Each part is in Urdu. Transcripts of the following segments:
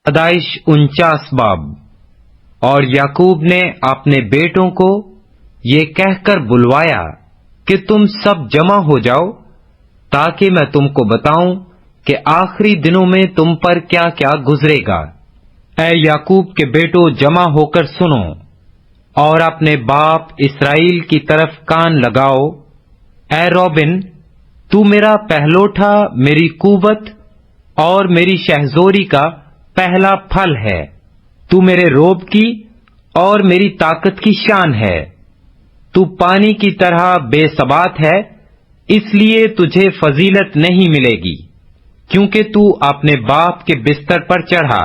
پیدائش 49 باب۔ اور یعقوب نے اپنے بیٹوں کو یہ کہہ کر بلوایا کہ تم سب جمع ہو جاؤ تاکہ میں تم کو بتاؤں کہ آخری دنوں میں تم پر کیا کیا گزرے گا۔ اے یعقوب کے بیٹو، جمع ہو کر سنو اور اپنے باپ اسرائیل کی طرف کان لگاؤ۔ اے روبن، تو میرا پہلوٹا، میری قوت اور میری شہزوری کا پہلا پھل ہے۔ تو میرے روب کی اور میری طاقت کی شان ہے۔ تو پانی کی طرح بے ثبات ہے، اس لیے تجھے فضیلت نہیں ملے گی، کیونکہ تو اپنے باپ کے بستر پر چڑھا،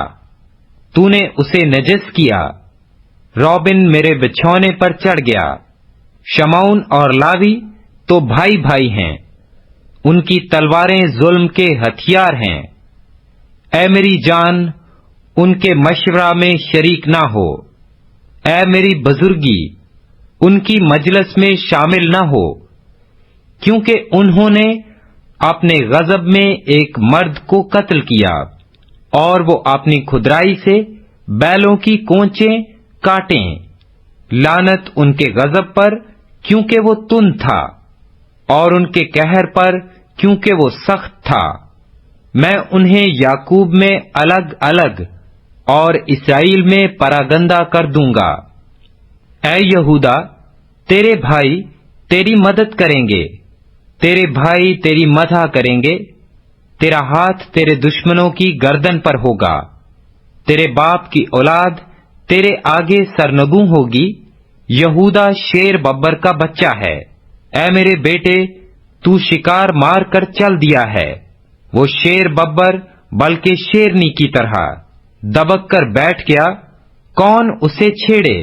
تو نے اسے نجس کیا۔ روبن میرے بچھونے پر چڑھ گیا۔ شمعون اور لاوی تو بھائی بھائی ہیں، ان کی تلواریں ظلم کے ہتھیار ہیں۔ اے میری جان، ان کے مشورہ میں شریک نہ ہو۔ اے میری بزرگی، ان کی مجلس میں شامل نہ ہو، کیونکہ انہوں نے اپنے غضب میں ایک مرد کو قتل کیا، اور وہ اپنی کھدرائی سے بیلوں کی کونچیں کاٹیں۔ لعنت ان کے غضب پر، کیونکہ وہ تند تھا، اور ان کے قہر پر، کیونکہ وہ سخت تھا۔ میں انہیں یعقوب میں الگ الگ اور اسرائیل میں پراگندہ کر دوں گا۔ اے یہودا، تیرے بھائی تیری مدد کریں گے، تیرے بھائی تیری مدح کریں گے۔ تیرا ہاتھ تیرے دشمنوں کی گردن پر ہوگا، تیرے باپ کی اولاد تیرے آگے سرنگوں ہوگی۔ یہودا شیر ببر کا بچہ ہے۔ اے میرے بیٹے، تو شکار مار کر چل دیا ہے، وہ شیر ببر بلکہ شیرنی کی طرح دبک کر بیٹھ گیا، کون اسے چھیڑے؟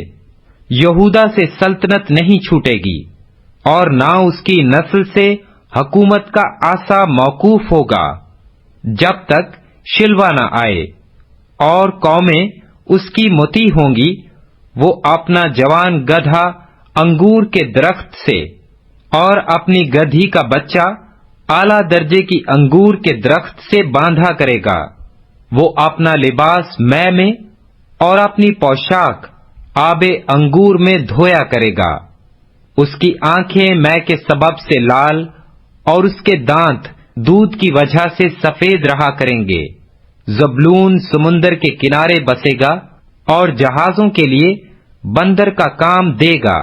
یہودا سے سلطنت نہیں چھوٹے گی، اور نہ اس کی نسل سے حکومت کا عصا موقوف ہوگا، جب تک شلوا نہ آئے۔ اور قومیں اس کی مطیع ہوں گی، وہ اپنا جوان گدھا انگور کے درخت سے اور اپنی گدھی کا بچہ اعلیٰ درجے کی انگور کے درخت سے باندھا کرے گا۔ وہ اپنا لباس مے میں اور اپنی پوشاک آب انگور میں دھویا کرے گا۔ اس کی آنکھیں مے کے سبب سے لال اور اس کے دانت دودھ کی وجہ سے سفید رہا کریں گے۔ زبلون سمندر کے کنارے بسے گا اور جہازوں کے لیے بندر کا کام دے گا،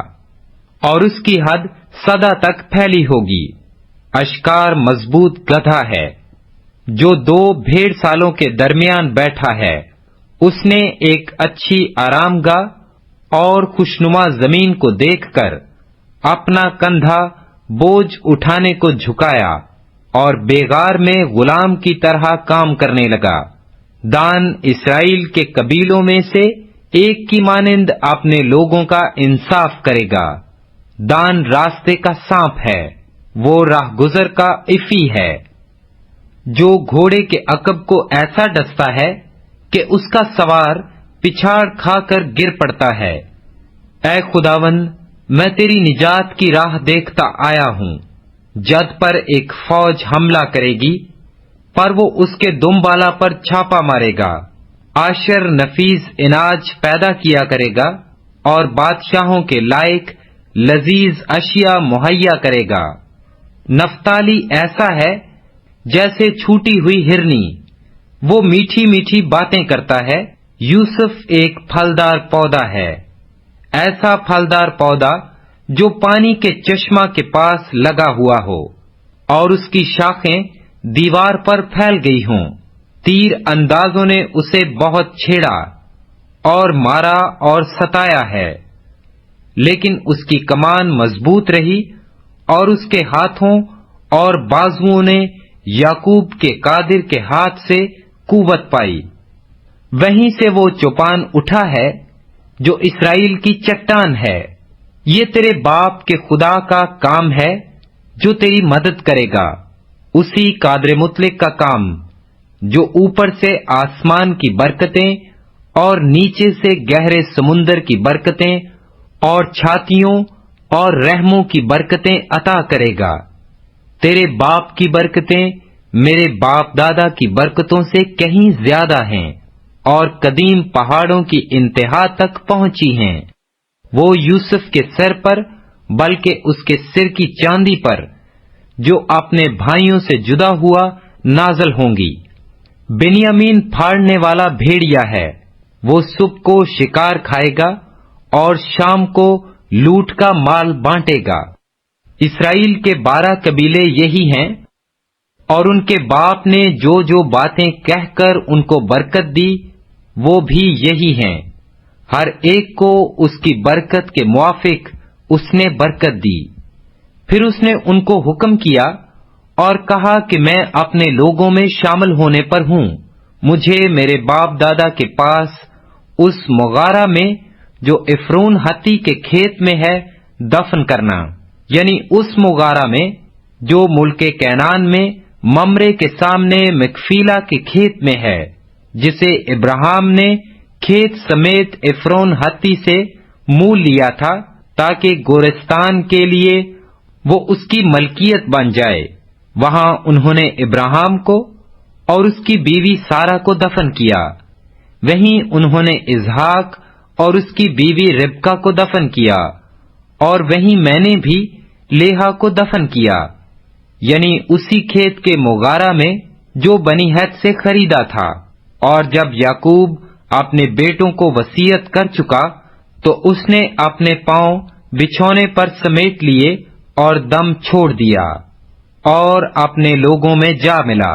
اور اس کی حد صدا تک پھیلی ہوگی۔ اشکار مضبوط گدھا ہے جو 2 بھیڑ سالوں کے درمیان بیٹھا ہے۔ اس نے ایک اچھی آرام گاہ اور خوشنما زمین کو دیکھ کر اپنا کندھا بوجھ اٹھانے کو جھکایا، اور بیگار میں غلام کی طرح کام کرنے لگا۔ دان اسرائیل کے قبیلوں میں سے ایک کی مانند اپنے لوگوں کا انصاف کرے گا۔ دان راستے کا سانپ ہے، وہ راہ گزر کا عفی ہے، جو گھوڑے کے عقب کو ایسا ڈستا ہے کہ اس کا سوار پچھاڑ کھا کر گر پڑتا ہے۔ اے خداوند، میں تیری نجات کی راہ دیکھتا آیا ہوں۔ جد پر ایک فوج حملہ کرے گی، پر وہ اس کے دم بالا پر چھاپا مارے گا۔ عاشر نفیس اناج پیدا کیا کرے گا، اور بادشاہوں کے لائق لذیذ اشیاء مہیا کرے گا۔ نفتالی ایسا ہے جیسے چھوٹی ہوئی ہرنی، وہ میٹھی میٹھی باتیں کرتا ہے۔ یوسف ایک پھلدار پودا ہے، ایسا پھلدار پودا جو پانی کے چشمہ کے پاس لگا ہوا ہو، اور اس کی شاخیں دیوار پر پھیل گئی ہوں۔ تیر اندازوں نے اسے بہت چھیڑا اور مارا اور ستایا ہے، لیکن اس کی کمان مضبوط رہی، اور اس کے ہاتھوں اور بازوؤں نے یعقوب کے قادر کے ہاتھ سے قوت پائی۔ وہیں سے وہ چوپان اٹھا ہے جو اسرائیل کی چٹان ہے۔ یہ تیرے باپ کے خدا کا کام ہے جو تیری مدد کرے گا، اسی قادر مطلق کا کام جو اوپر سے آسمان کی برکتیں اور نیچے سے گہرے سمندر کی برکتیں اور چھاتیوں اور رحموں کی برکتیں عطا کرے گا۔ تیرے باپ کی برکتیں میرے باپ دادا کی برکتوں سے کہیں زیادہ ہیں، اور قدیم پہاڑوں کی انتہا تک پہنچی ہیں۔ وہ یوسف کے سر پر بلکہ اس کے سر کی چاندی پر جو اپنے بھائیوں سے جدا ہوا نازل ہوں گی۔ بنیامین پھاڑنے والا بھیڑیا ہے، وہ صبح کو شکار کھائے گا اور شام کو لوٹ کا مال بانٹے گا۔ اسرائیل کے 12 قبیلے یہی ہیں، اور ان کے باپ نے جو جو باتیں کہہ کر ان کو برکت دی وہ بھی یہی ہیں۔ ہر ایک کو اس کی برکت کے موافق اس نے برکت دی۔ پھر اس نے ان کو حکم کیا اور کہا کہ میں اپنے لوگوں میں شامل ہونے پر ہوں، مجھے میرے باپ دادا کے پاس اس مغارہ میں جو عفرون ہتی کے کھیت میں ہے دفن کرنا، یعنی اس مغارہ میں جو ملک کینان میں ممرے کے سامنے مکفیلا کے کھیت میں ہے، جسے ابراہیم نے کھیت سمیت عفرون ہتی سے مول لیا تھا تاکہ گورستان کے لیے وہ اس کی ملکیت بن جائے۔ وہاں انہوں نے ابراہیم کو اور اس کی بیوی سارہ کو دفن کیا۔ وہیں انہوں نے اسحاق اور اس کی بیوی ربکہ کو دفن کیا، اور وہیں میں نے بھی لیہا کو دفن کیا، یعنی اسی کھیت کے مغارہ میں جو بنی ہت سے خریدا تھا۔ اور جب یعقوب اپنے بیٹوں کو وصیت کر چکا تو اس نے اپنے پاؤں بچھونے پر سمیٹ لیے اور دم چھوڑ دیا اور اپنے لوگوں میں جا ملا۔